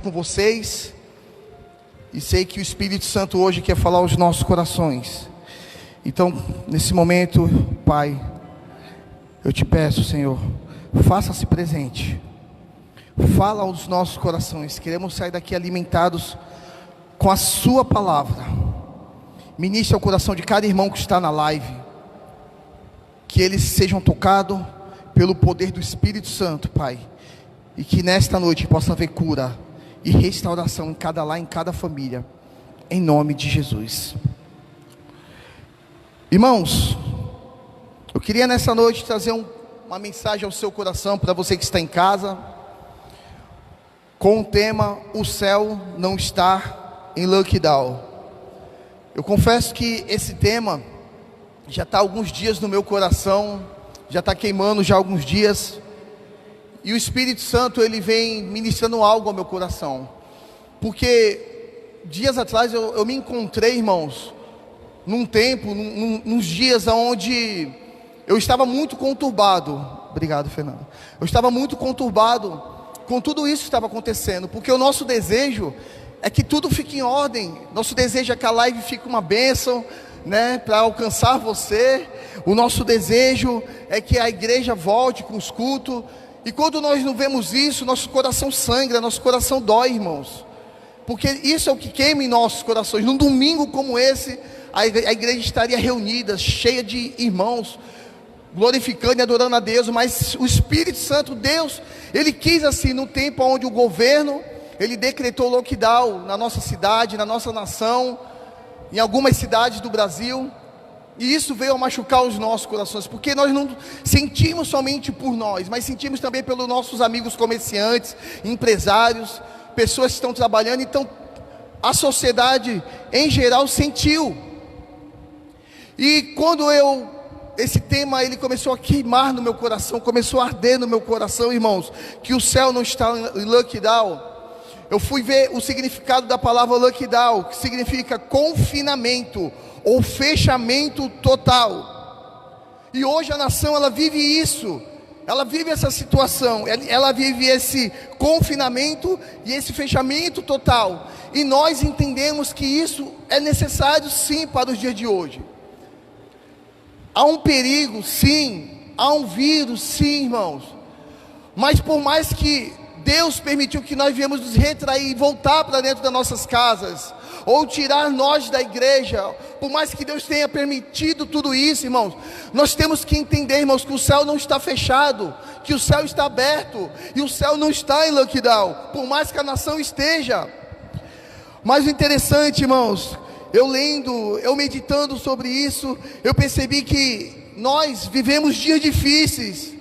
com vocês e sei que o Espírito Santo hoje quer falar aos nossos corações. Então, nesse momento, Pai, eu te peço, Senhor, faça-se presente. Fala aos nossos corações. Queremos sair daqui alimentados com a sua palavra. Ministre ao coração de cada irmão que está na live, que eles sejam tocados pelo poder do Espírito Santo, Pai, e que nesta noite possa haver cura e restauração em cada lar, em cada família, em nome de Jesus. Irmãos, eu queria nessa noite trazer uma mensagem ao seu coração, para você que está em casa, com o tema: o céu não está em lockdown. Eu confesso que esse tema já está há alguns dias no meu coração, já está queimando já há alguns dias, e o Espírito Santo ele vem ministrando algo ao meu coração, porque dias atrás eu me encontrei, irmãos, num tempo, nos dias onde eu estava muito conturbado. Obrigado, Fernando. Eu estava muito conturbado com tudo isso que estava acontecendo, porque o nosso desejo é que tudo fique em ordem. Nosso desejo é que a live fique uma bênção, né, para alcançar você. O nosso desejo é que a igreja volte com os cultos. E quando nós não vemos isso, nosso coração sangra, nosso coração dói, irmãos, porque isso é o que queima em nossos corações. Num domingo como esse, a igreja estaria reunida, cheia de irmãos, glorificando e adorando a Deus. Mas o Espírito Santo, Deus, Ele quis assim, no tempo onde o governo, ele decretou lockdown na nossa cidade, na nossa nação, em algumas cidades do Brasil, e isso veio a machucar os nossos corações, porque nós não sentimos somente por nós, mas sentimos também pelos nossos amigos comerciantes, empresários, pessoas que estão trabalhando. Então a sociedade em geral sentiu. E quando esse tema ele começou a queimar no meu coração, começou a arder no meu coração, irmãos, que o céu não está em lockdown, eu fui ver o significado da palavra lockdown, que significa confinamento ou fechamento total. E hoje a nação ela vive isso, ela vive essa situação, ela vive esse confinamento e esse fechamento total. E nós entendemos que isso é necessário sim para os dias de hoje. Há um perigo, sim, há um vírus, sim, irmãos, mas por mais que Deus permitiu que nós viemos nos retrair e voltar para dentro das nossas casas, ou tirar nós da igreja, por mais que Deus tenha permitido tudo isso, irmãos, nós temos que entender, irmãos, que o céu não está fechado, que o céu está aberto, e o céu não está em lockdown, por mais que a nação esteja. Mas o interessante, irmãos, eu lendo, eu meditando sobre isso, eu percebi que nós vivemos dias difíceis.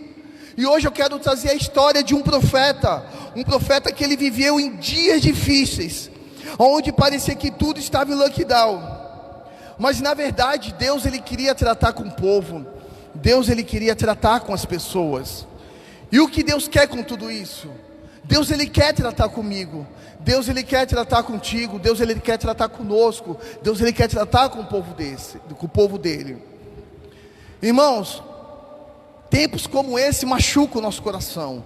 E hoje eu quero trazer a história de um profeta que ele viveu em dias difíceis, onde parecia que tudo estava em lockdown, mas na verdade Deus ele queria tratar com o povo, Deus ele queria tratar com as pessoas. E o que Deus quer com tudo isso? Deus ele quer tratar comigo, Deus ele quer tratar contigo, Deus ele quer tratar conosco, Deus ele quer tratar com o povo dele. Irmãos, tempos como esse machucam o nosso coração,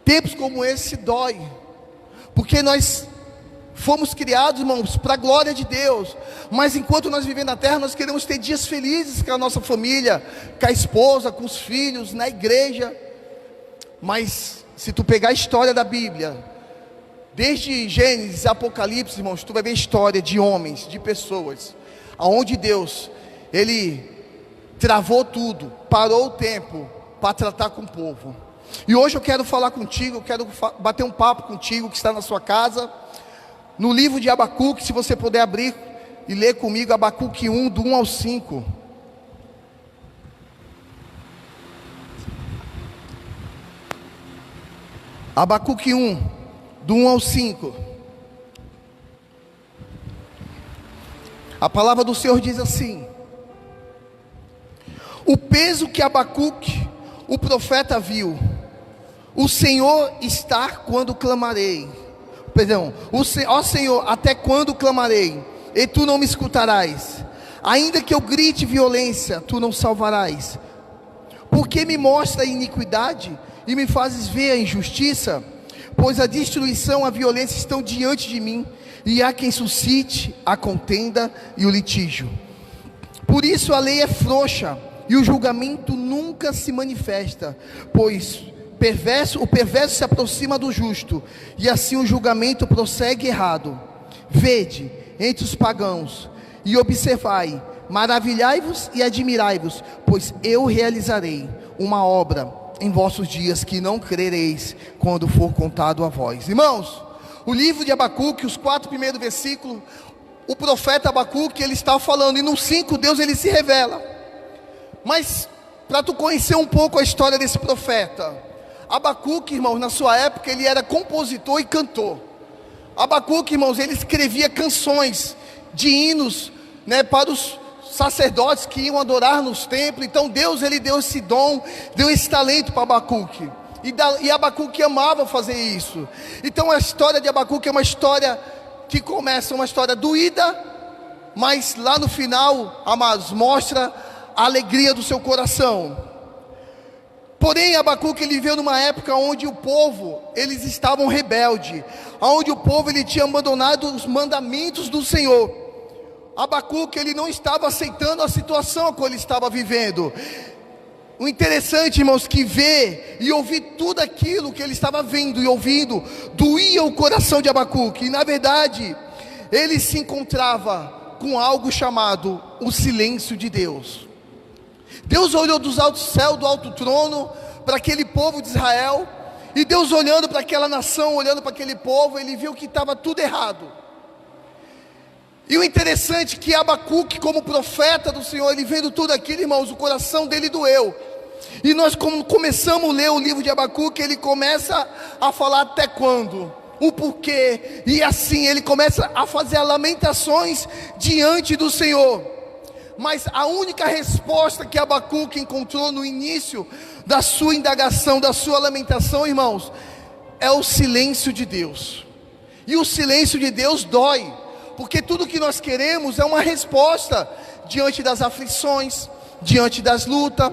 tempos como esse dói, porque nós fomos criados, irmãos, para a glória de Deus, mas enquanto nós vivemos na terra, nós queremos ter dias felizes com a nossa família, com a esposa, com os filhos, na igreja. Mas se tu pegar a história da Bíblia, desde Gênesis, Apocalipse, irmãos, tu vai ver a história de homens, de pessoas, aonde Deus, Ele travou tudo, parou o tempo para tratar com o povo. E hoje eu quero falar contigo, eu quero bater um papo contigo que está na sua casa, no livro de Abacuque. Se você puder abrir e ler comigo Abacuque 1, do 1 ao 5. Abacuque 1, do 1 ao 5. A palavra do Senhor diz assim: o peso que Abacuque, o profeta, viu, o Senhor está quando clamarei. Ó Senhor, até quando clamarei, e tu não me escutarás? Ainda que eu grite violência, tu não salvarás. Porque me mostra a iniquidade e me fazes ver a injustiça? pois a destruição e a violência estão diante de mim, e há quem suscite a contenda e o litígio. Por isso a lei é frouxa, e o julgamento nunca se manifesta, pois o perverso se aproxima do justo, e assim o julgamento prossegue errado. Vede entre os pagãos, e observai, maravilhai-vos e admirai-vos, pois eu realizarei uma obra em vossos dias que não crereis quando for contado a vós. Irmãos, o livro de Abacuque, os 4 primeiros versículos, o profeta Abacuque, ele está falando, e no 5 Deus ele se revela. Mas para tu conhecer um pouco a história desse profeta, Abacuque, irmãos, na sua época ele era compositor e cantor. Abacuque, irmãos, ele escrevia canções de hinos, para os sacerdotes que iam adorar nos templos. Então Deus, ele deu esse dom, deu esse talento para Abacuque, e Abacuque amava fazer isso. Então a história de Abacuque é uma história que começa, uma história doída, mas lá no final, amados, mostra a alegria do seu coração. Porém Abacuque ele veio numa época onde o povo, eles estavam rebelde, onde o povo ele tinha abandonado os mandamentos do Senhor. Abacuque ele não estava aceitando a situação a qual ele estava vivendo. O interessante, irmãos, que ver e ouvir tudo aquilo que ele estava vendo e ouvindo, doía o coração de Abacuque. E na verdade, ele se encontrava com algo chamado o silêncio de Deus. Deus olhou dos altos céus, do alto trono, para aquele povo de Israel. E Deus olhando para aquela nação, olhando para aquele povo, ele viu que estava tudo errado. E o interessante é que Abacuque, como profeta do Senhor, ele vendo tudo aquilo, irmãos, o coração dele doeu. E nós começamos a ler o livro de Abacuque, ele começa a falar até quando, o porquê, e assim ele começa a fazer lamentações diante do Senhor. Mas a única resposta que Abacuque encontrou no início da sua indagação, da sua lamentação, irmãos, é o silêncio de Deus. E o silêncio de Deus dói, porque tudo que nós queremos é uma resposta diante das aflições, diante das lutas,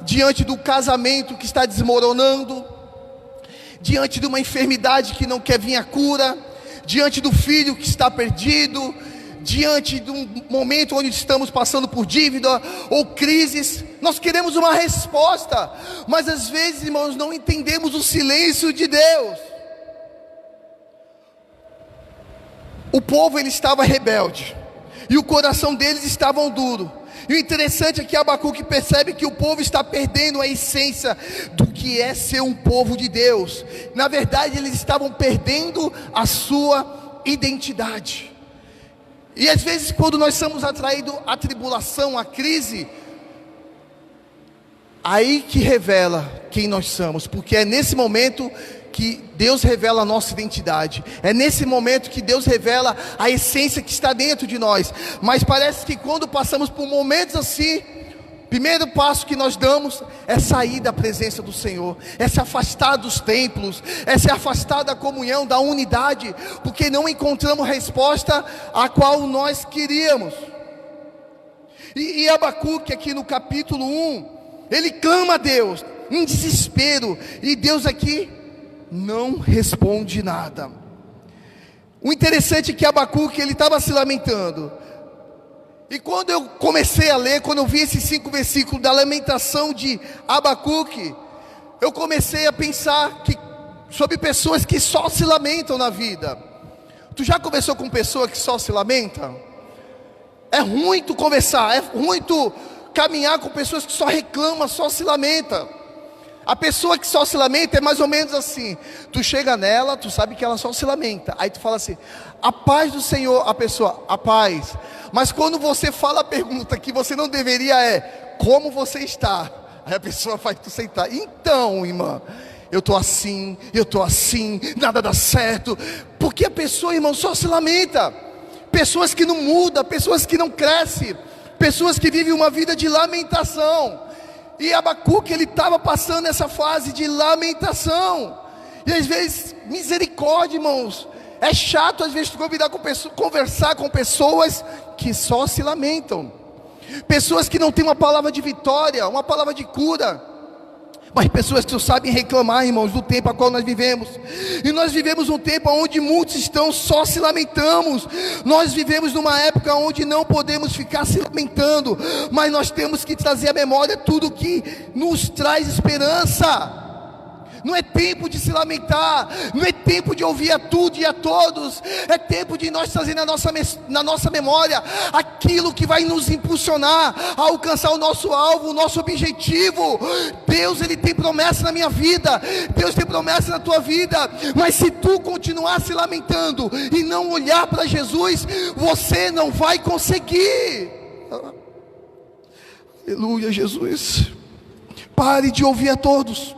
diante do casamento que está desmoronando, diante de uma enfermidade que não quer vir a cura, diante do filho que está perdido, diante de um momento onde estamos passando por dívida ou crises. Nós queremos uma resposta, mas às vezes, irmãos, não entendemos o silêncio de Deus. O povo ele estava rebelde, e o coração deles estava duro. E o interessante é que Abacuque percebe que o povo está perdendo a essência do que é ser um povo de Deus. Na verdade, eles estavam perdendo a sua identidade. E às vezes, quando nós somos atraídos à tribulação, à crise, aí que revela quem nós somos, porque é nesse momento que Deus revela a nossa identidade, é nesse momento que Deus revela a essência que está dentro de nós. Mas parece que quando passamos por momentos assim, o primeiro passo que nós damos é sair da presença do Senhor, é se afastar dos templos, é se afastar da comunhão, da unidade, porque não encontramos resposta a qual nós queríamos. E Abacuque aqui no capítulo 1, ele clama a Deus em desespero, e Deus aqui não responde nada. O interessante é que Abacuque ele estava se lamentando. E quando eu comecei a ler, quando eu vi esses 5 versículos da lamentação de Abacuque, eu comecei a pensar sobre pessoas que só se lamentam na vida. Tu já conversou com pessoa que só se lamenta? É ruim tu conversar, é ruim tu caminhar com pessoas que só reclamam, só se lamentam. A pessoa que só se lamenta é mais ou menos assim: tu chega nela, tu sabe que ela só se lamenta, aí tu fala assim, a paz do Senhor, a pessoa, a paz. Mas quando você fala a pergunta que você não deveria é, como você está? Aí a pessoa faz tu sentar, então irmã, eu estou assim, nada dá certo. Porque a pessoa, irmão, só se lamenta. Pessoas que não mudam, pessoas que não crescem, pessoas que vivem uma vida de lamentação. E Abacuque ele estava passando essa fase de lamentação. E às vezes, misericórdia, irmãos, é chato às vezes conversar com pessoas que só se lamentam, pessoas que não têm uma palavra de vitória, uma palavra de cura. Mas pessoas que só sabem reclamar, irmãos, do tempo a qual nós vivemos. E nós vivemos um tempo onde muitos estão só se lamentamos. Nós vivemos numa época onde não podemos ficar se lamentando, mas nós temos que trazer à memória tudo que nos traz esperança. Não é tempo de se lamentar, não é tempo de ouvir a tudo e a todos. É tempo de nós trazer na nossa memória aquilo que vai nos impulsionar a alcançar o nosso alvo, o nosso objetivo. Deus, Ele tem promessa na minha vida, Deus tem promessa na tua vida. Mas se tu continuar se lamentando e não olhar para Jesus, você não vai conseguir. Aleluia, Jesus. Pare de ouvir a todos.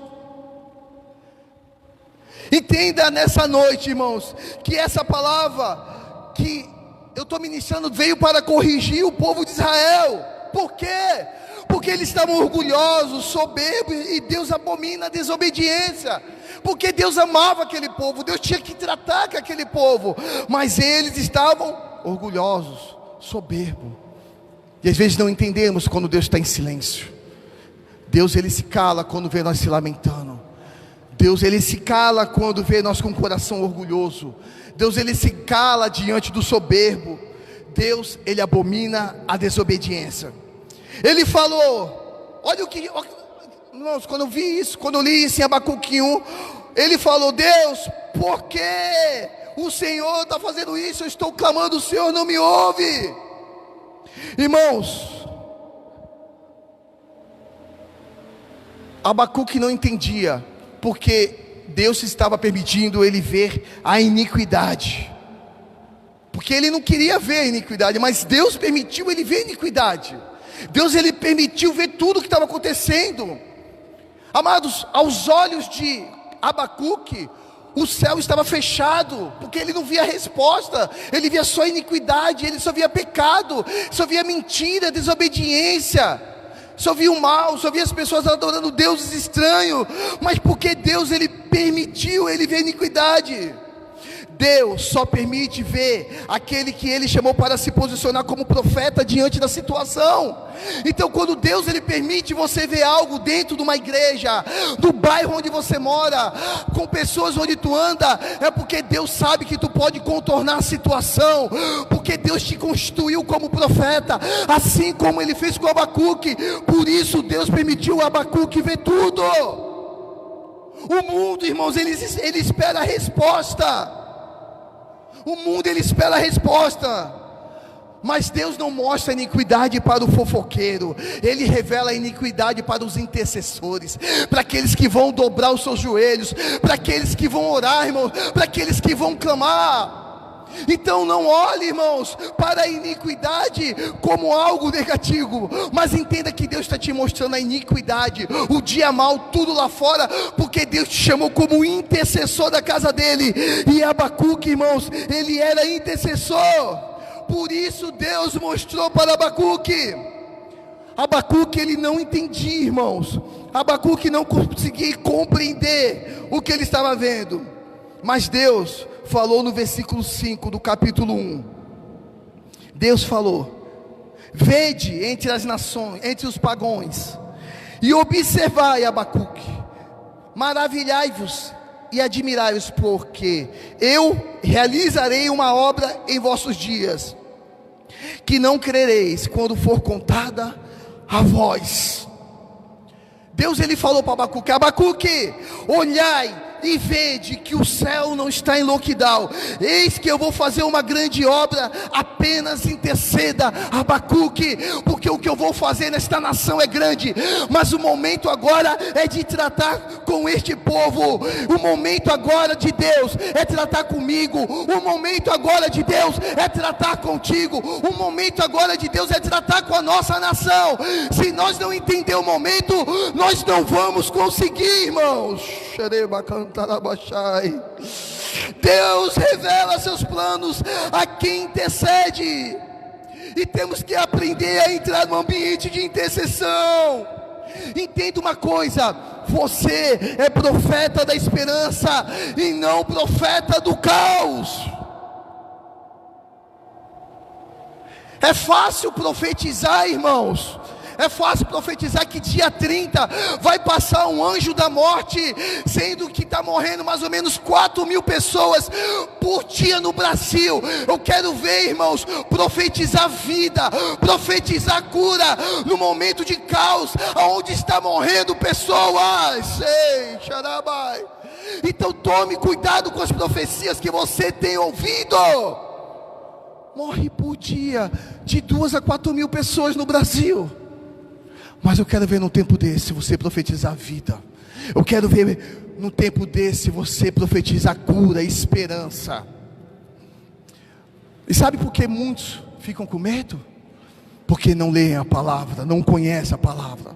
Entenda nessa noite, irmãos, que essa palavra que eu estou ministrando veio para corrigir o povo de Israel. Por quê? Porque eles estavam orgulhosos, soberbos, e Deus abomina a desobediência. Porque Deus amava aquele povo, Deus tinha que tratar com aquele povo, mas eles estavam orgulhosos, soberbos. E às vezes não entendemos quando Deus está em silêncio. Deus, Ele se cala quando vê nós se lamentando. Deus, Ele se cala quando vê nós com o coração orgulhoso. Deus, Ele se cala diante do soberbo. Deus, Ele abomina a desobediência. Ele falou, olha o que, irmãos, quando eu vi isso, quando eu li isso em Abacuque 1, ele falou: Deus, por que o Senhor está fazendo isso? Eu estou clamando, o Senhor não me ouve. Irmãos, Abacuque não entendia porque Deus estava permitindo ele ver a iniquidade, porque ele não queria ver a iniquidade, mas Deus permitiu ele ver a iniquidade. Deus, ele permitiu ver tudo o que estava acontecendo. Amados, aos olhos de Abacuque, o céu estava fechado, porque ele não via resposta, ele via só iniquidade, ele só via pecado, só via mentira, desobediência, só via o mal, só via as pessoas adorando deuses estranhos. Mas porque Deus, ele permitiu ele ver a iniquidade? Deus só permite ver aquele que Ele chamou para se posicionar como profeta diante da situação. Então quando Deus, ele permite você ver algo dentro de uma igreja, do bairro onde você mora, com pessoas onde tu anda, é porque Deus sabe que tu pode contornar a situação, porque Deus te constituiu como profeta, assim como Ele fez com Abacuque. Por isso Deus permitiu Abacuque ver tudo. O mundo, irmãos, ele espera a resposta. O mundo, ele espera a resposta, mas Deus não mostra a iniquidade para o fofoqueiro. Ele revela a iniquidade para os intercessores, para aqueles que vão dobrar os seus joelhos, para aqueles que vão orar, irmãos, para aqueles que vão clamar. Então não olhe, irmãos, para a iniquidade como algo negativo, mas entenda que Deus está te mostrando a iniquidade, o dia mal, tudo lá fora, porque Deus te chamou como intercessor da casa dele. E Abacuque, irmãos, ele era intercessor. Por isso Deus mostrou para Abacuque. Abacuque, ele não entendia, irmãos. Abacuque não conseguia compreender o que ele estava vendo, mas Deus falou no versículo 5 do capítulo 1. Deus falou: vede entre as nações, entre os pagãos, e observai, Abacuque, maravilhai-vos e admirai-vos, porque eu realizarei uma obra em vossos dias, que não crereis quando for contada a vós. Deus, ele falou para Abacuque: Abacuque, olhai e vede que o céu não está em lockdown. Eis que eu vou fazer uma grande obra, apenas interceda, Abacuque, porque o que eu vou fazer nesta nação é grande. Mas o momento agora é de tratar com este povo. O momento agora de Deus é tratar comigo. O momento agora de Deus é tratar contigo. O momento agora de Deus é tratar com a nossa nação. Se nós não entender o momento, nós não vamos conseguir, irmãos. Deus revela seus planos a quem intercede, e temos que aprender a entrar no ambiente de intercessão. Entenda uma coisa: você é profeta da esperança e não profeta do caos. É fácil profetizar, irmãos. É fácil profetizar que dia 30 vai passar um anjo da morte, sendo que está morrendo mais ou menos 4.000 pessoas por dia no Brasil. Eu quero ver, irmãos, profetizar vida, profetizar cura no momento de caos, aonde está morrendo pessoas. Ei, xarabai. Então tome cuidado com as profecias que você tem ouvido. Morre por dia de 2 a 4.000 pessoas no Brasil. Mas eu quero ver num tempo desse você profetizar vida. Eu quero ver num tempo desse você profetizar cura, esperança. E sabe por que muitos ficam com medo? Porque não leem a palavra, não conhecem a palavra.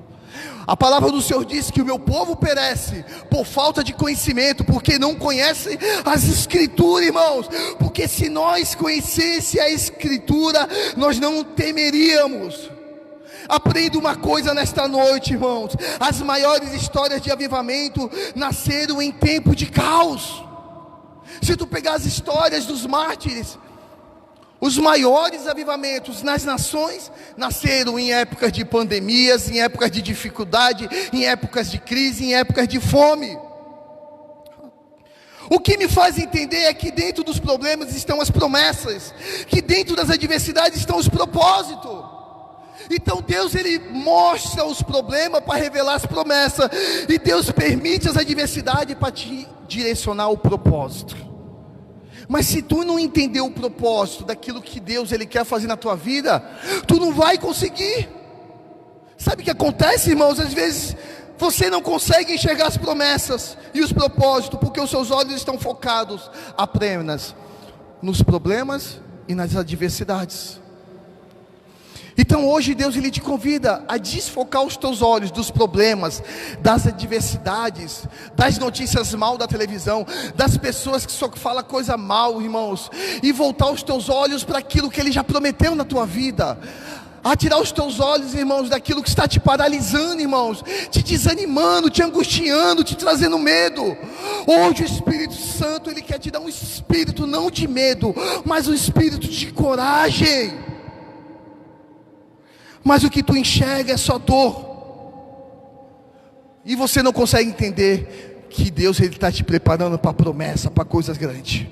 A palavra do Senhor diz que o meu povo perece por falta de conhecimento, porque não conhece as escrituras, irmãos. Porque se nós conhecesse a escritura, nós não temeríamos. Aprenda uma coisa nesta noite, irmãos: as maiores histórias de avivamento nasceram em tempo de caos. Se tu pegar as histórias dos mártires, os maiores avivamentos nas nações nasceram em épocas de pandemias, em épocas de dificuldade, em épocas de crise, em épocas de fome. O que me faz entender é que dentro dos problemas estão as promessas, que dentro das adversidades estão os propósitos. Então Deus, Ele mostra os problemas para revelar as promessas, e Deus permite as adversidades para te direcionar o propósito. Mas se tu não entender o propósito daquilo que Deus Ele quer fazer na tua vida, tu não vai conseguir. Sabe o que acontece, irmãos? Às vezes você não consegue enxergar as promessas e os propósitos, porque os seus olhos estão focados apenas nos problemas e nas adversidades. Então hoje Deus, Ele te convida a desfocar os teus olhos dos problemas, das adversidades, das notícias mal da televisão, das pessoas que só falam coisa mal, irmãos, e voltar os teus olhos para aquilo que Ele já prometeu na tua vida. A tirar os teus olhos, irmãos, daquilo que está te paralisando, irmãos, te desanimando, te angustiando, te trazendo medo. Hoje o Espírito Santo, Ele quer te dar um espírito não de medo, mas um espírito de coragem. Mas o que tu enxerga é só dor, e você não consegue entender que Deus, Ele está te preparando para promessa, para coisas grandes.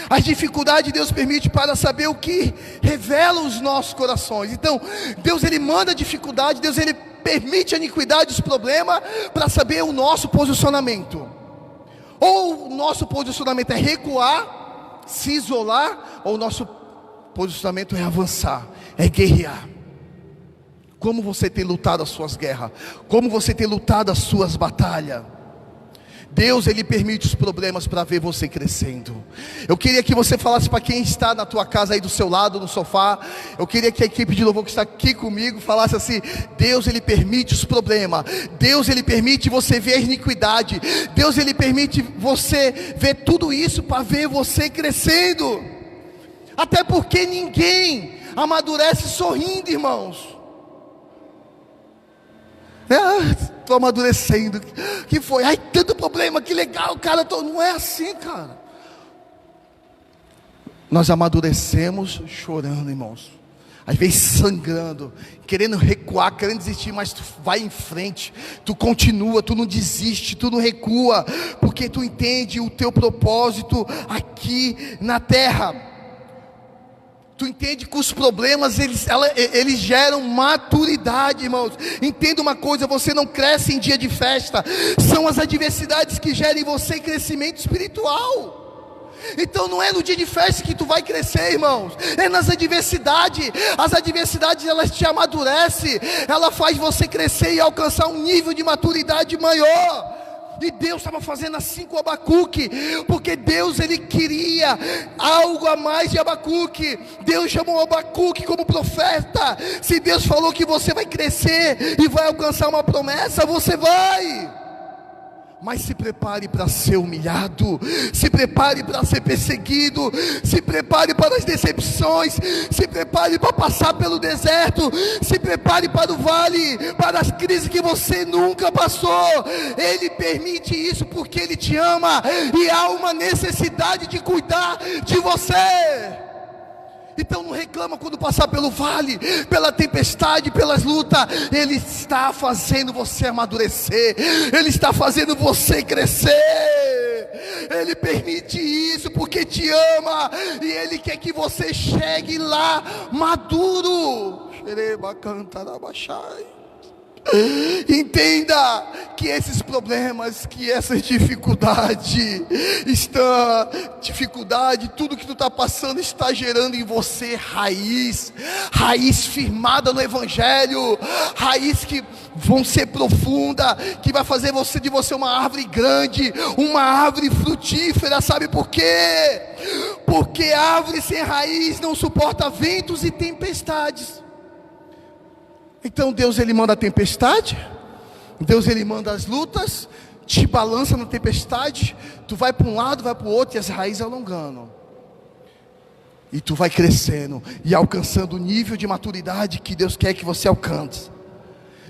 As dificuldades Deus permite para saber o que revela os nossos corações. Então Deus, Ele manda dificuldade, Deus, Ele permite a iniquidade, os problemas, para saber o nosso posicionamento. Ou o nosso posicionamento é recuar, se isolar, ou o nosso posicionamento é avançar, é guerrear. Como você tem lutado as suas guerras, como você tem lutado as suas batalhas. Deus, Ele permite os problemas para ver você crescendo. Eu queria que você falasse para quem está na tua casa aí do seu lado, no sofá. Eu queria que a equipe de louvor que está aqui comigo falasse assim: Deus, Ele permite os problemas. Deus, Ele permite você ver a iniquidade. Deus, Ele permite você ver tudo isso para ver você crescendo. Até porque ninguém amadurece sorrindo, irmãos. Estou amadurecendo. Que foi? Ai, tanto problema, que legal, cara. Não é assim, cara. Nós amadurecemos chorando, irmãos. Às vezes sangrando, querendo recuar, querendo desistir, mas tu vai em frente, tu continua, tu não desiste, tu não recua, porque tu entende o teu propósito aqui na terra. Tu entende que os problemas, eles geram maturidade, irmãos. Entenda uma coisa: você não cresce em dia de festa. São as adversidades que geram em você crescimento espiritual. Então não é no dia de festa que tu vai crescer, irmãos. É nas adversidades. As adversidades, elas te amadurecem. Ela faz você crescer e alcançar um nível de maturidade maior. E Deus estava fazendo assim com Abacuque, porque Deus, Ele queria algo a mais de Abacuque. Deus chamou Abacuque como profeta. Se Deus falou que você vai crescer e vai alcançar uma promessa, você vai. Mas se prepare para ser humilhado, se prepare para ser perseguido, se prepare para as decepções, se prepare para passar pelo deserto, se prepare para o vale, para as crises que você nunca passou. Ele permite isso porque Ele te ama, e há uma necessidade de cuidar de você. Então não reclama quando passar pelo vale, pela tempestade, pelas lutas. Ele está fazendo você amadurecer, Ele está fazendo você crescer. Ele permite isso porque te ama, e Ele quer que você chegue lá maduro. Entenda que esses problemas, que essas dificuldade, tudo que tu está passando está gerando em você raiz firmada no Evangelho, raiz que vão ser profunda, que vai fazer de você uma árvore grande, uma árvore frutífera. Sabe por quê? Porque árvore sem raiz não suporta ventos e tempestades. Então Deus, Ele manda a tempestade, Deus, Ele manda as lutas, te balança na tempestade, tu vai para um lado, vai para o outro, e as raízes alongando, e tu vai crescendo, e alcançando o nível de maturidade que Deus quer que você alcance.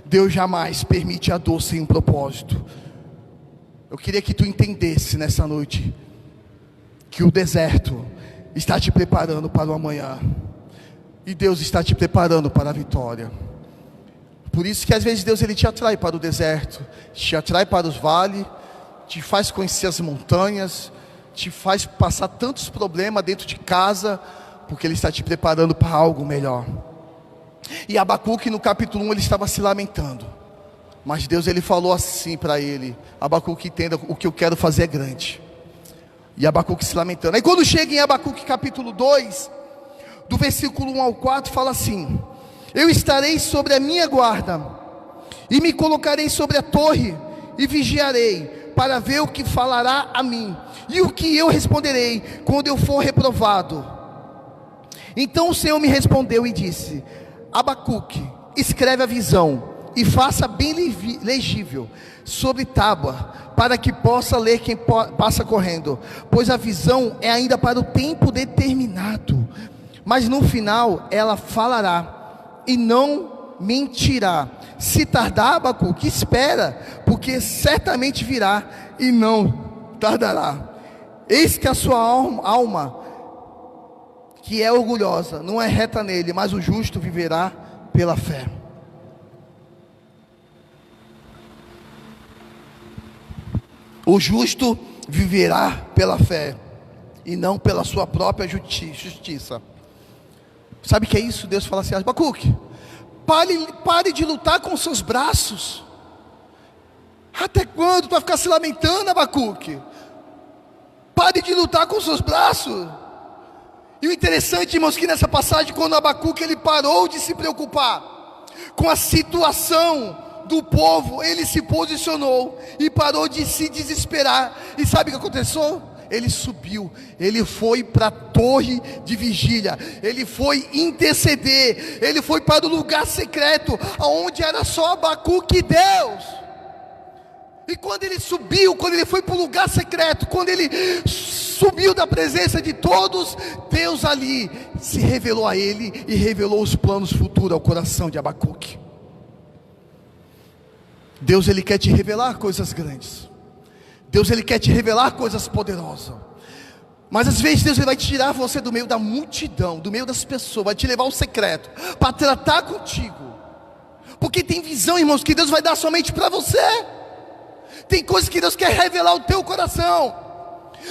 Deus jamais permite a dor sem um propósito. Eu queria que tu entendesse nessa noite, que o deserto está te preparando para o amanhã, e Deus está te preparando para a vitória. Por isso que às vezes Deus, Ele te atrai para o deserto, te atrai para os vales, te faz conhecer as montanhas, te faz passar tantos problemas dentro de casa, porque Ele está te preparando para algo melhor. E Abacuque, no capítulo 1, ele estava se lamentando, mas Deus, Ele falou assim para ele: Abacuque, entenda, o que eu quero fazer é grande. E Abacuque se lamentando. Aí quando chega em Abacuque capítulo 2, do versículo 1 ao 4, fala assim: eu estarei sobre a minha guarda, e me colocarei sobre a torre, e vigiarei, para ver o que falará a mim, e o que eu responderei, quando eu for reprovado. Então o Senhor me respondeu e disse: Abacuque, escreve a visão, e faça bem legível, sobre tábua, para que possa ler quem passa correndo, pois a visão é ainda para o tempo determinado, mas no final ela falará, e não mentirá. Se tardar, Abacuque, espera, porque certamente virá, e não tardará. Eis que a sua alma, que é orgulhosa, não é reta nele, mas o justo viverá pela fé. O justo viverá pela fé, e não pela sua própria justiça. Sabe o que é isso? Deus fala assim: Abacuque, pare de lutar com seus braços. Até quando tu vai ficar se lamentando, Abacuque? Pare de lutar com seus braços. E o interessante, irmãos, que nessa passagem, quando Abacuque ele parou de se preocupar com a situação do povo, ele se posicionou e parou de se desesperar. E sabe o que aconteceu? Ele subiu, ele foi para a torre de vigília, ele foi interceder, ele foi para o lugar secreto, onde era só Abacuque e Deus. E quando ele subiu, quando ele foi para o lugar secreto, quando ele subiu da presença de todos, Deus ali se revelou a ele e revelou os planos futuros ao coração de Abacuque. Deus, Ele quer te revelar coisas grandes. Deus, Ele quer te revelar coisas poderosas. Mas às vezes Deus, Ele vai tirar você do meio da multidão, do meio das pessoas, vai te levar ao secreto, para tratar contigo. Porque tem visão, irmãos, que Deus vai dar somente para você. Tem coisas que Deus quer revelar ao teu coração.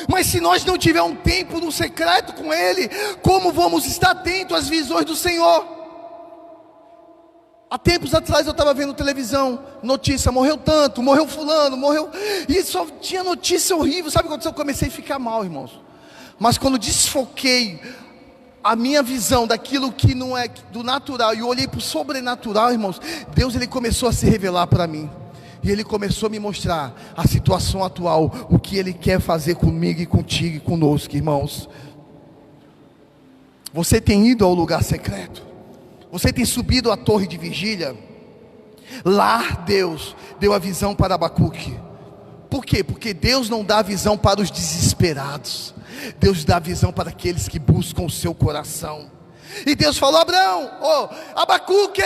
Mas se nós não tivermos um tempo no secreto com Ele, como vamos estar atentos às visões do Senhor? Há tempos atrás eu estava vendo televisão, notícia, morreu tanto, morreu fulano, morreu, e só tinha notícia horrível. Sabe o que aconteceu? Eu comecei a ficar mal, irmãos. Mas quando desfoquei a minha visão daquilo que não é do natural, e eu olhei para o sobrenatural, irmãos, Deus, Ele começou a se revelar para mim. E Ele começou a me mostrar a situação atual, o que Ele quer fazer comigo e contigo e conosco, irmãos. Você tem ido ao lugar secreto? Você tem subido à torre de vigília? Lá Deus deu a visão para Abacuque. Por quê? Porque Deus não dá visão para os desesperados. Deus dá visão para aqueles que buscam o seu coração. E Deus falou: Abraão, Abacuque,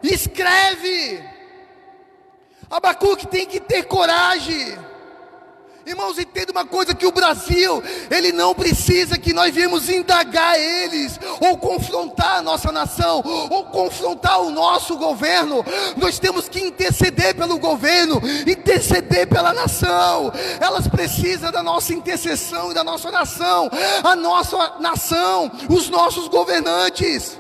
escreve. Abacuque tem que ter coragem. Irmãos, entenda uma coisa, que o Brasil, ele não precisa que nós viemos indagar eles, ou confrontar a nossa nação, ou confrontar o nosso governo. Nós temos que interceder pelo governo, interceder pela nação. Elas precisam da nossa intercessão e da nossa nação, a nossa nação, os nossos governantes.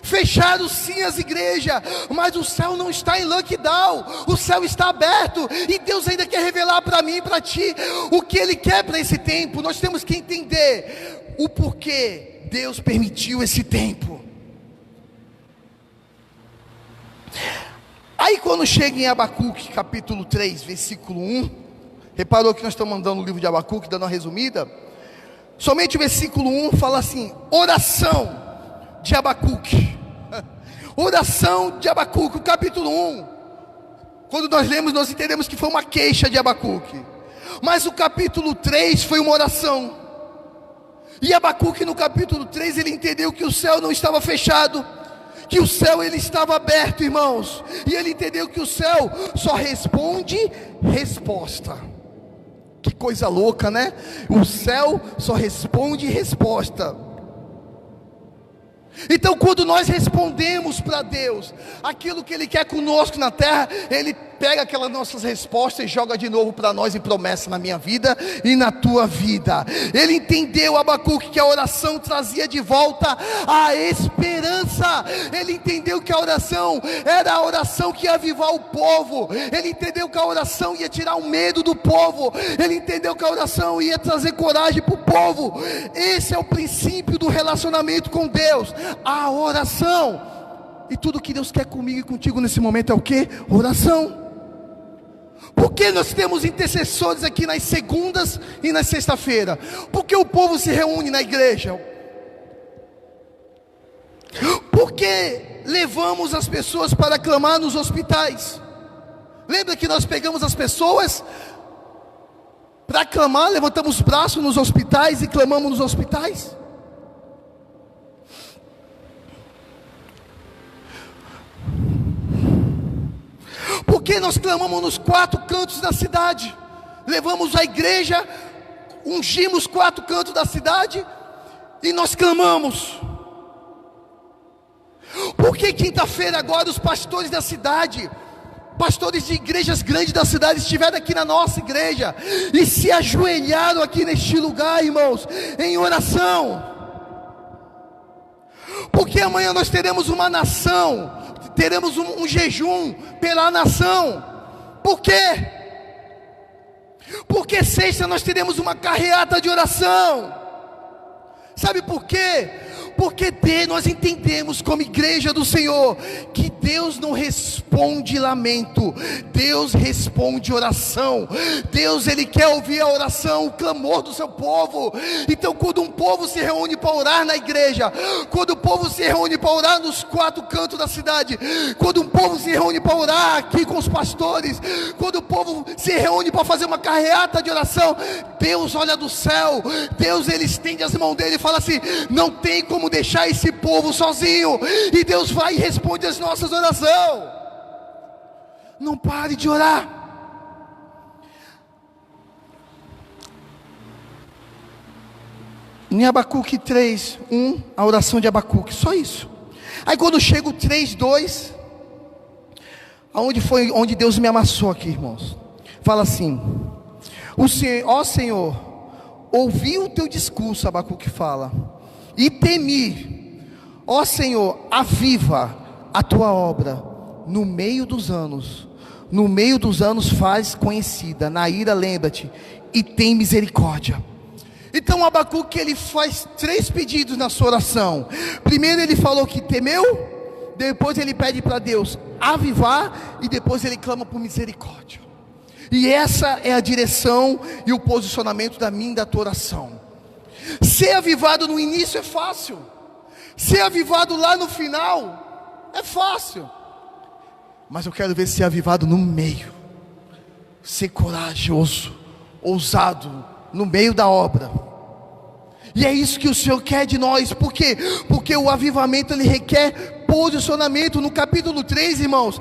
Fecharam sim as igrejas, mas o céu não está em lockdown, o céu está aberto, e Deus ainda quer revelar para mim e para ti o que Ele quer para esse tempo. Nós temos que entender o porquê Deus permitiu esse tempo. Aí quando chega em Abacuque capítulo 3 versículo 1, reparou que nós estamos mandando o livro de Abacuque, dando uma resumida. Somente o versículo 1 fala assim: oração de Abacuque. Oração de Abacuque, o capítulo 1. Quando nós lemos, nós entendemos que foi uma queixa de Abacuque. Mas o capítulo 3 foi uma oração. E Abacuque no capítulo 3, ele entendeu que o céu não estava fechado, que o céu ele estava aberto, irmãos. E ele entendeu que o céu só responde resposta. Que coisa louca, né? O céu só responde resposta. Então quando nós respondemos para Deus aquilo que Ele quer conosco na terra, Ele pega aquelas nossas respostas e joga de novo para nós em promessa na minha vida e na tua vida. Ele entendeu, Abacuque, que a oração trazia de volta a esperança. Ele entendeu que a oração era a oração que ia avivar o povo. Ele entendeu que a oração ia tirar o medo do povo. Ele entendeu que a oração ia trazer coragem para o povo. Esse é o princípio do relacionamento com Deus, a oração. E tudo que Deus quer comigo e contigo nesse momento é o que? Oração. Por que nós temos intercessores aqui nas segundas e na sexta-feira? Porque o povo se reúne na igreja. Porque levamos as pessoas para clamar nos hospitais. Lembra que nós pegamos as pessoas para clamar, levantamos os braços nos hospitais e clamamos nos hospitais? Porque nós clamamos nos 4 cantos da cidade, levamos a igreja, ungimos 4 cantos da cidade e nós clamamos. Porque quinta-feira agora os pastores da cidade, pastores de igrejas grandes da cidade, estiveram aqui na nossa igreja e se ajoelharam aqui neste lugar, irmãos, em oração? Porque amanhã nós teremos uma nação, teremos um jejum pela nação. Por quê? Porque sexta nós teremos uma carreata de oração. Sabe por quê? Porque nós entendemos como igreja do Senhor que Deus não responde lamento, Deus responde oração. Deus, Ele quer ouvir a oração, o clamor do seu povo. Então quando um povo se reúne para orar na igreja, quando o povo se reúne para orar nos 4 cantos da cidade, quando um povo se reúne para orar aqui com os pastores, quando o povo se reúne para fazer uma carreata de oração, Deus olha do céu, Deus Ele estende as mãos dele e fala assim: não tem como deixar esse povo sozinho. E Deus vai e responde as nossas orações. Não pare de orar. Em Abacuque 3, 1, a oração de Abacuque, só isso. Aí quando chega o 3, 2, onde Deus me amassou aqui, irmãos, fala assim: ó Senhor, ouvi o teu discurso, Abacuque fala, e temi. Ó Senhor, aviva a tua obra no meio dos anos. No meio dos anos faz conhecida. Na ira lembra-te e tem misericórdia. Então Abacuque, ele faz 3 pedidos na sua oração. Primeiro ele falou que temeu, depois ele pede para Deus avivar, e depois ele clama por misericórdia. E essa é a direção e o posicionamento da minha e da tua oração. Ser avivado no início é fácil, ser avivado lá no final é fácil, mas eu quero ver ser avivado no meio, ser corajoso, ousado no meio da obra. E é isso que o Senhor quer de nós. Por quê? Porque o avivamento ele requer posicionamento. No capítulo 3, irmãos,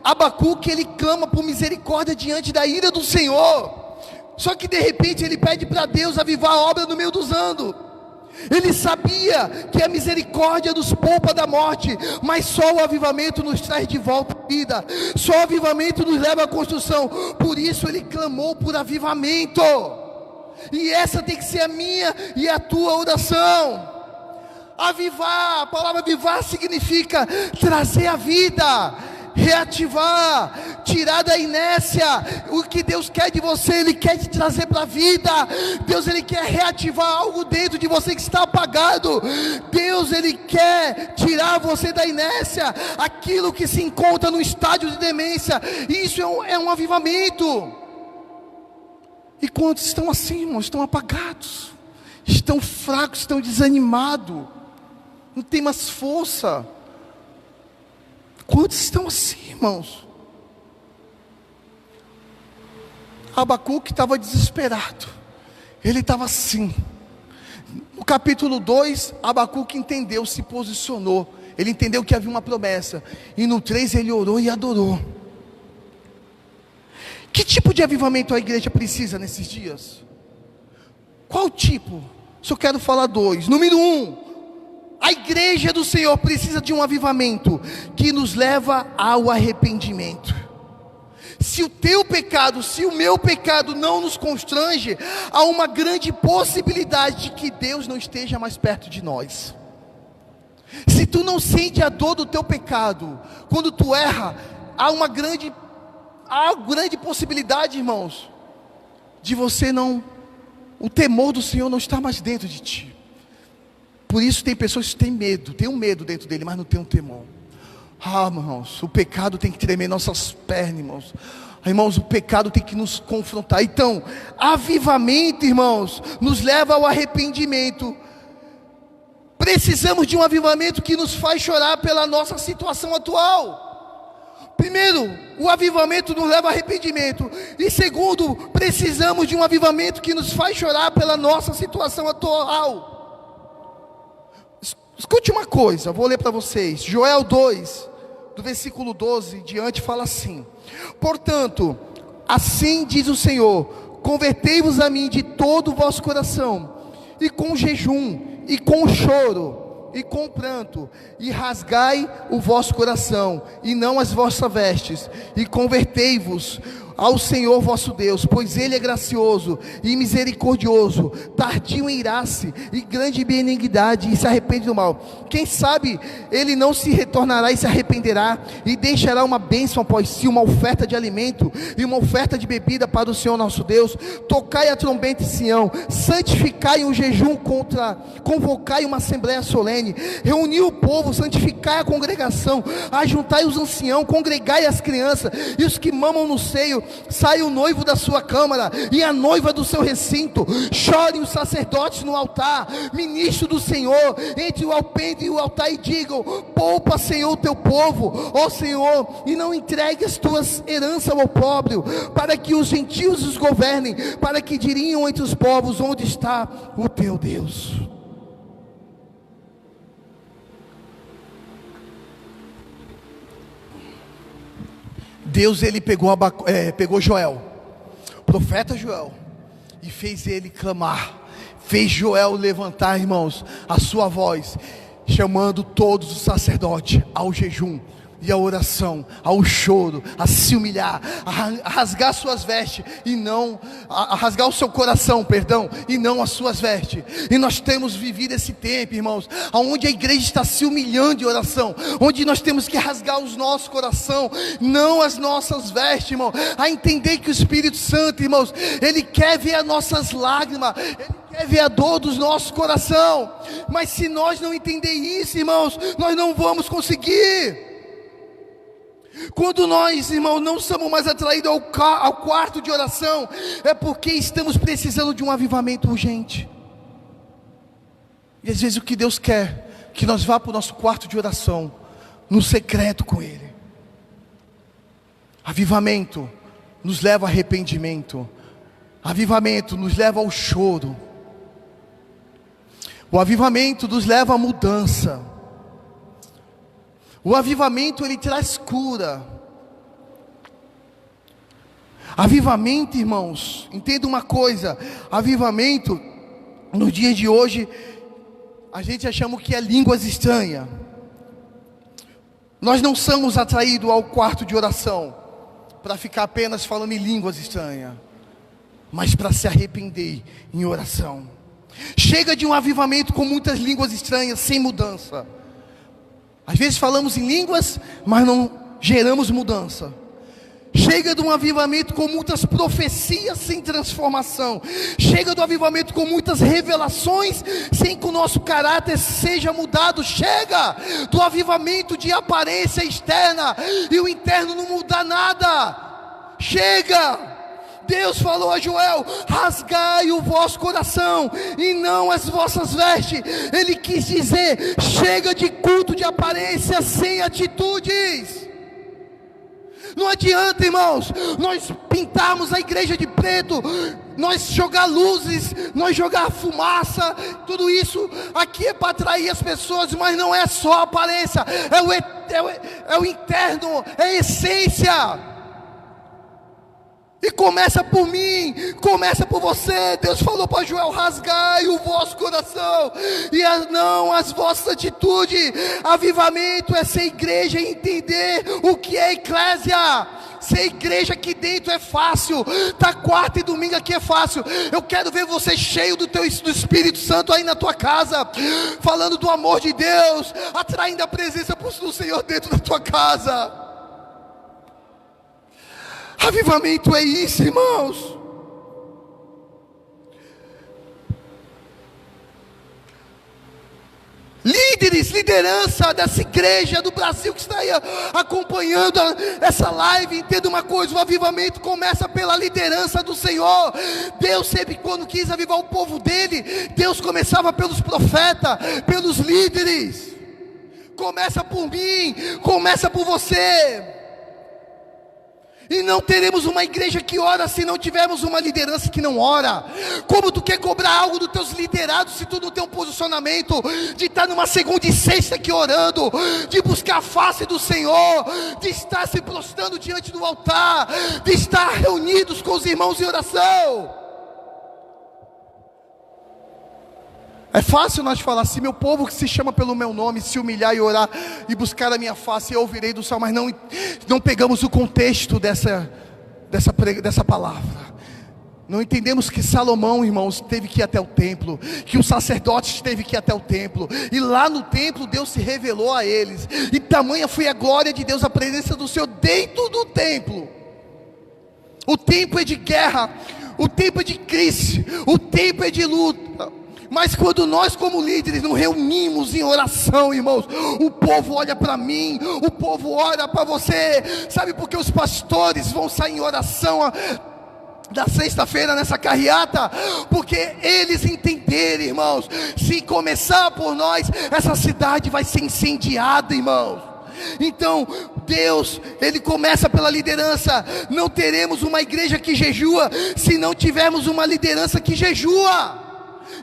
Abacuque ele clama por misericórdia diante da ira do Senhor. Só que de repente ele pede para Deus avivar a obra no meio dos anos. Ele sabia que a misericórdia nos poupa da morte, mas só o avivamento nos traz de volta à vida, só o avivamento nos leva à construção. Por isso ele clamou por avivamento, e essa tem que ser a minha e a tua oração. Avivar, a palavra avivar significa trazer a vida, reativar, tirar da inércia. O que Deus quer de você, Ele quer te trazer para a vida. Deus, Ele quer reativar algo dentro de você que está apagado. Deus, Ele quer tirar você da inércia, aquilo que se encontra no estádio de demência. Isso é um avivamento. E quantos estão assim, irmãos? Estão apagados, estão fracos, estão desanimados, não tem mais força. Quantos estão assim, irmãos? Abacuque estava desesperado, ele estava assim. No capítulo 2, Abacuque entendeu, se posicionou, ele entendeu que havia uma promessa, e no 3 ele orou e adorou. Que tipo de avivamento a igreja precisa nesses dias? Qual tipo? Só quero falar 2. Número 1, a igreja do Senhor precisa de um avivamento que nos leva ao arrependimento. Se o teu pecado, se o meu pecado não nos constrange, há uma grande possibilidade de que Deus não esteja mais perto de nós. Se tu não sente a dor do teu pecado, quando tu erra, há grande possibilidade, irmãos, de você não, o temor do Senhor não estar mais dentro de ti. Por isso tem pessoas que têm medo, tem um medo dentro dele, mas não tem um temor. Irmãos, o pecado tem que tremer nossas pernas, irmãos. Irmãos, o pecado tem que nos confrontar. Então, avivamento, irmãos, nos leva ao arrependimento. Precisamos de um avivamento que nos faz chorar pela nossa situação atual. Primeiro, o avivamento nos leva ao arrependimento. E segundo, precisamos de um avivamento que nos faz chorar pela nossa situação atual. Escute uma coisa, vou ler para vocês. Joel 2, do versículo 12 em diante, fala assim: portanto, assim diz o Senhor: convertei-vos a mim de todo o vosso coração, e com jejum, e com choro, e com pranto, e rasgai o vosso coração, e não as vossas vestes, e convertei-vos ao Senhor vosso Deus, pois Ele é gracioso e misericordioso, tardio em irar-se, e grande benignidade, e se arrepende do mal. Quem sabe Ele não se retornará e se arrependerá, e deixará uma bênção após si, uma oferta de alimento, e uma oferta de bebida para o Senhor nosso Deus. Tocai a trombeta em Sião, santificai um jejum, convocai uma assembleia solene, reuni o povo, santificai a congregação, ajuntai os anciãos, congregai as crianças, e os que mamam no seio. Sai o noivo da sua câmara, e a noiva do seu recinto. Chorem os sacerdotes no altar, ministro do Senhor, entre o alpendre e o altar, e digam: poupa, Senhor, o teu povo, ó Senhor, e não entregue as tuas heranças ao opróbrio, para que os gentios os governem, para que diriam entre os povos: onde está o teu Deus? Deus, Ele pegou Joel, profeta Joel, e fez ele clamar, fez Joel levantar, irmãos, a sua voz, chamando todos os sacerdotes ao jejum e à oração, ao choro, a se humilhar, a rasgar suas vestes, e não, a rasgar o seu coração, perdão, e não as suas vestes. E nós temos vivido esse tempo, irmãos, onde a igreja está se humilhando em oração, onde nós temos que rasgar os nossos coração, não as nossas vestes, irmão, a entender que o Espírito Santo, irmãos, Ele quer ver as nossas lágrimas, Ele quer ver a dor dos nossos coração. Mas se nós não entender isso, irmãos, nós não vamos conseguir. Quando nós, irmãos, não somos mais atraídos ao quarto de oração, é porque estamos precisando de um avivamento urgente. E às vezes o que Deus quer, que nós vá para o nosso quarto de oração, no secreto com Ele. Avivamento nos leva ao arrependimento. Avivamento nos leva ao choro. O avivamento nos leva à mudança. O avivamento, ele traz cura. Avivamento, irmãos, entenda uma coisa: avivamento, no dia de hoje, a gente chama que é línguas estranhas. Nós não somos atraídos ao quarto de oração para ficar apenas falando em línguas estranhas, mas para se arrepender em oração. Chega de um avivamento com muitas línguas estranhas, sem mudança. Às vezes falamos em línguas, mas não geramos mudança. Chega de um avivamento com muitas profecias sem transformação. Chega do avivamento com muitas revelações, sem que o nosso caráter seja mudado. Chega do avivamento de aparência externa e o interno não muda nada. Chega. Deus falou a Joel: rasgai o vosso coração e não as vossas vestes. Ele quis dizer: chega de culto de aparência sem atitudes. Não adianta, irmãos, nós pintarmos a igreja de preto, nós jogar luzes, nós jogar fumaça, tudo isso aqui é para atrair as pessoas, mas não é só a aparência, é o interno, é a essência. E começa por mim, começa por você. Deus falou para Joel: rasgai o vosso coração e não as vossas atitudes. Avivamento é ser igreja e entender o que é eclésia. Ser igreja aqui dentro é fácil, tá quarta e domingo aqui é fácil. Eu quero ver você cheio do Espírito Santo aí na tua casa, falando do amor de Deus, atraindo a presença do Senhor dentro da tua casa. Avivamento é isso, irmãos. Líderes, liderança dessa igreja do Brasil que está aí acompanhando essa live, entenda uma coisa: o avivamento começa pela liderança do Senhor. Deus sempre, quando quis avivar o povo dele, Deus começava pelos profetas, pelos líderes. Começa por mim, começa por você. E não teremos uma igreja que ora se não tivermos uma liderança que não ora. Como tu quer cobrar algo dos teus liderados se tu não tem um posicionamento de estar numa segunda e sexta aqui orando, de buscar a face do Senhor, de estar se prostrando diante do altar, de estar reunidos com os irmãos em oração? É fácil nós falar assim: meu povo que se chama pelo meu nome, se humilhar e orar e buscar a minha face, eu ouvirei do céu. Mas não pegamos o contexto dessa palavra. Não entendemos que Salomão, irmãos, teve que ir até o templo, que os sacerdotes teve que ir até o templo, e lá no templo Deus se revelou a eles, e tamanha foi a glória de Deus, a presença do Senhor dentro do templo. O templo é de guerra, o templo é de crise, o templo é de luta. Mas quando nós como líderes nos reunimos em oração, irmãos, o povo olha para mim, o povo olha para você. Sabe por que os pastores vão sair em oração da sexta-feira nessa carreata? Porque eles entenderam, irmãos, se começar por nós, essa cidade vai ser incendiada, irmãos. Então Deus, Ele começa pela liderança. Não teremos uma igreja que jejua se não tivermos uma liderança que jejua.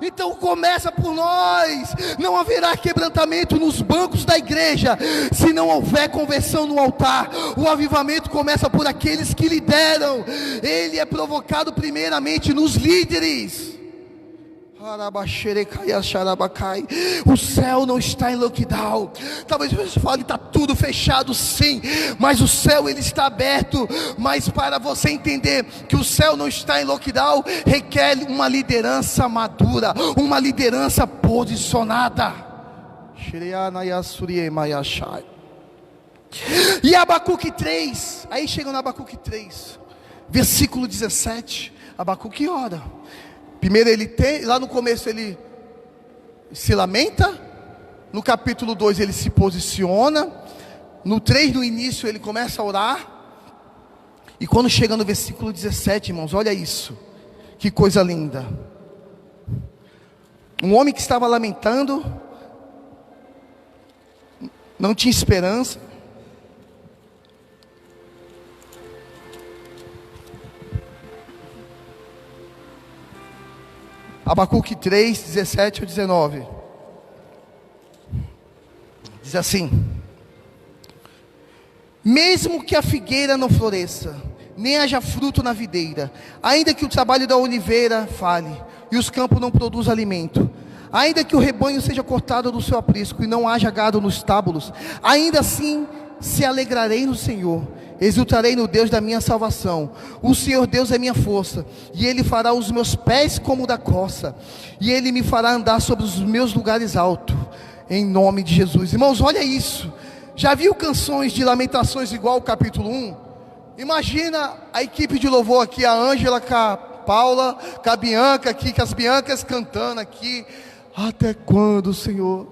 Então começa por nós. Não haverá quebrantamento nos bancos da igreja se não houver conversão no altar. O avivamento começa por aqueles que lideram. Ele é provocado primeiramente nos líderes. O céu não está em lockdown. Talvez você fale: está tudo fechado. Sim, mas o céu ele está aberto. Mas para você entender que o céu não está em lockdown, requer uma liderança madura, uma liderança posicionada. E Abacuque 3, aí chega no Abacuque 3, versículo 17. Abacuque ora. Primeiro ele tem, lá no começo ele se lamenta. No capítulo 2 ele se posiciona. No 3, no início, ele começa a orar. E quando chega no versículo 17, irmãos, olha isso. Que coisa linda. Um homem que estava lamentando, não tinha esperança. Abacuque 3, 17 ao 19. Diz assim: mesmo que a figueira não floresça, nem haja fruto na videira, ainda que o trabalho da oliveira fale, e os campos não produzam alimento, ainda que o rebanho seja cortado do seu aprisco, e não haja gado nos estábulos, ainda assim se alegrarei no Senhor, exultarei no Deus da minha salvação. O Senhor Deus é minha força, e Ele fará os meus pés como da coça, e Ele me fará andar sobre os meus lugares altos, em nome de Jesus. Irmãos, olha isso. Já viu canções de lamentações igual o capítulo 1? Imagina a equipe de louvor aqui, a Ângela com a Paula, com a Bianca aqui, com as Biancas cantando aqui. Até quando, Senhor?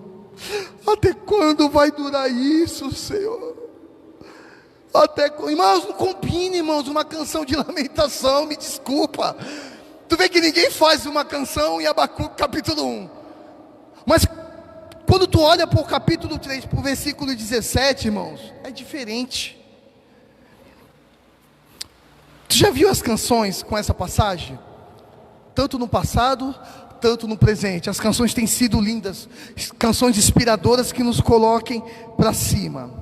Até quando vai durar isso, Senhor? Irmãos, não combine, irmãos, uma canção de lamentação, me desculpa. Tu vê que ninguém faz uma canção em Abacuque capítulo 1. Mas quando tu olha para o capítulo 3, para o versículo 17, irmãos, é diferente. Tu já viu as canções com essa passagem? Tanto no passado, tanto no presente. As canções têm sido lindas, canções inspiradoras que nos coloquem para cima.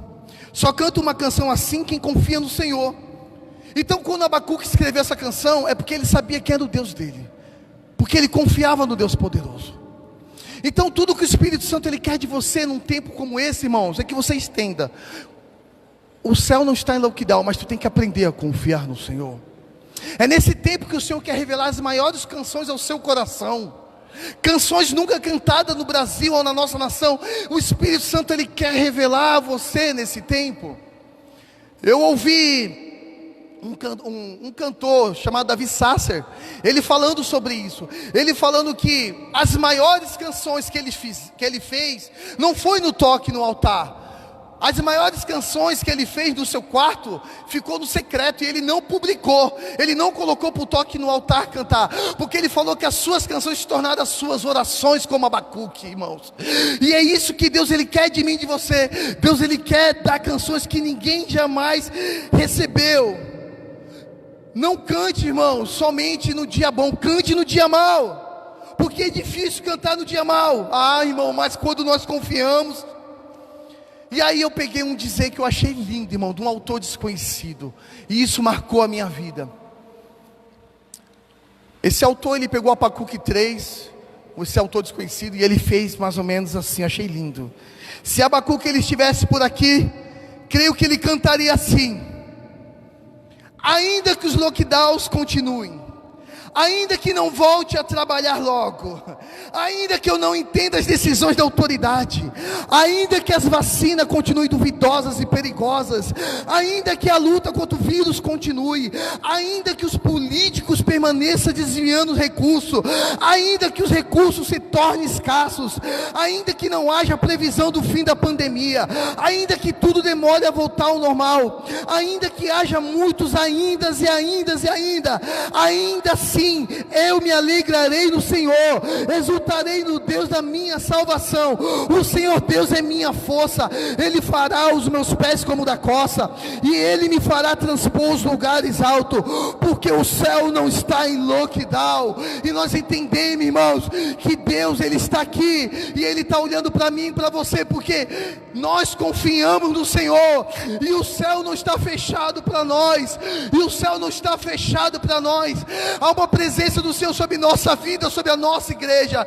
Só canta uma canção assim quem confia no Senhor. Então quando Abacuque escreveu essa canção, é porque ele sabia quem era o Deus dele, porque ele confiava no Deus poderoso. Então tudo que o Espírito Santo ele quer de você num tempo como esse, irmãos, é que você estenda. O céu não está em lockdown, mas tu tem que aprender a confiar no Senhor. É nesse tempo que o Senhor quer revelar as maiores canções ao seu coração, canções nunca cantadas no Brasil ou na nossa nação. O Espírito Santo ele quer revelar a você nesse tempo. Eu ouvi um cantor chamado Davi Sasser, ele falando sobre isso. Ele falando que as maiores canções que ele fez não foi no toque no altar. As maiores canções que ele fez no seu quarto ficou no secreto, e ele não publicou, ele não colocou para o toque no altar cantar, porque ele falou que as suas canções se tornaram as suas orações, como Abacuque, irmãos. E é isso que Deus ele quer de mim e de você. Deus ele quer dar canções que ninguém jamais recebeu. Não cante, irmão, somente no dia bom, cante no dia mau, porque é difícil cantar no dia mau. Ah, irmão, mas quando nós confiamos. E aí eu peguei um dizer que eu achei lindo, irmão, de um autor desconhecido, e isso marcou a minha vida. Esse autor, ele pegou Abacuque 3, esse autor desconhecido, e ele fez mais ou menos assim, achei lindo. Se Abacuque ele estivesse por aqui, creio que ele cantaria assim: ainda que os lockdowns continuem, ainda que não volte a trabalhar logo, ainda que eu não entenda as decisões da autoridade, ainda que as vacinas continuem duvidosas e perigosas, ainda que a luta contra o vírus continue, ainda que os políticos permaneçam desviando os recursos, ainda que os recursos se tornem escassos, ainda que não haja previsão do fim da pandemia, ainda que tudo demore a voltar ao normal, ainda que haja muitos ainda assim, eu me alegrarei no Senhor, exultarei no Deus da minha salvação. O Senhor Deus é minha força, Ele fará os meus pés como da coça, e Ele me fará transpor os lugares altos, porque o céu não está em lockdown. E nós entendemos, irmãos, que Deus Ele está aqui, e Ele está olhando para mim e para você, porque nós confiamos no Senhor, e o céu não está fechado para nós, há uma presença do Senhor sobre nossa vida, sobre a nossa igreja.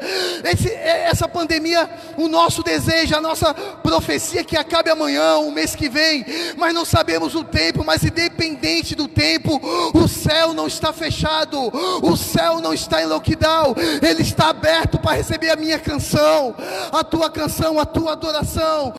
Essa pandemia, o nosso desejo, a nossa profecia é que acabe amanhã, o mês que vem, mas não sabemos o tempo. Mas independente do tempo, o céu não está fechado, o céu não está em lockdown, ele está aberto para receber a minha canção, a tua adoração.